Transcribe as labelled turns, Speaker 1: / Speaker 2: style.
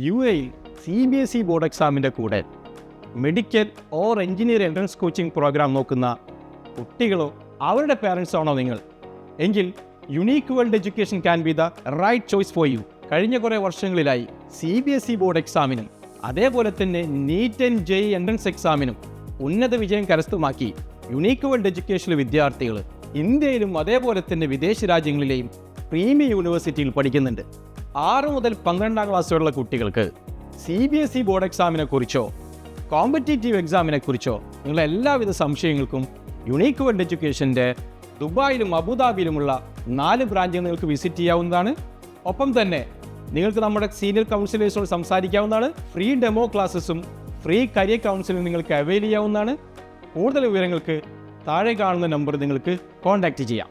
Speaker 1: UAE CBSE board എക്സാമിൻ്റെ കൂടെ medical or engineer entrance coaching programme നോക്കുന്ന കുട്ടികളോ അവരുടെ പാരൻസ് ആണോ നിങ്ങൾ എങ്കിൽ Unique World Education can be the right choice for you. കഴിഞ്ഞ കുറേ വർഷങ്ങളിലായി CBSE ബോർഡ് എക്സാമിനും അതേപോലെ തന്നെ നീറ്റ് ആൻഡ് JEE എൻട്രൻസ് എക്സാമിനും ഉന്നത വിജയം കരസ്ഥമാക്കി യുണീക്ക് വേൾഡ് എഡ്യൂക്കേഷനിലെ വിദ്യാർത്ഥികൾ ഇന്ത്യയിലും അതേപോലെ തന്നെ വിദേശ രാജ്യങ്ങളിലെയും പ്രീമിയം യൂണിവേഴ്സിറ്റിയിൽ പഠിക്കുന്നുണ്ട്. 6 മുതൽ 12 ക്ലാസ് വരെയുള്ള കുട്ടികൾക്ക് CBSE ബോർഡ് എക്സാമിനെ കുറിച്ചോ കോമ്പറ്റേറ്റീവ് എക്സാമിനെ കുറിച്ചോ നിങ്ങളുടെ എല്ലാവിധ സംശയങ്ങൾക്കും യുണീക്ക് വേൾഡ് എഡ്യൂക്കേഷൻ്റെ ദുബായിലും അബുദാബിയിലുമുള്ള 4 ബ്രാഞ്ചുകൾ നിങ്ങൾക്ക് വിസിറ്റ് ചെയ്യാവുന്നതാണ്. ഒപ്പം തന്നെ നിങ്ങൾക്ക് നമ്മുടെ സീനിയർ കൗൺസിലേഴ്സോട് സംസാരിക്കാവുന്നതാണ്. ഫ്രീ ഡെമോ ക്ലാസ്സസും ഫ്രീ കരിയർ കൗൺസിലിംഗ് നിങ്ങൾക്ക് അവൈൽ ചെയ്യാവുന്നതാണ്. കൂടുതൽ വിവരങ്ങൾക്ക് താഴെ കാണുന്ന നമ്പർ നിങ്ങൾക്ക് കോൺടാക്റ്റ് ചെയ്യാം.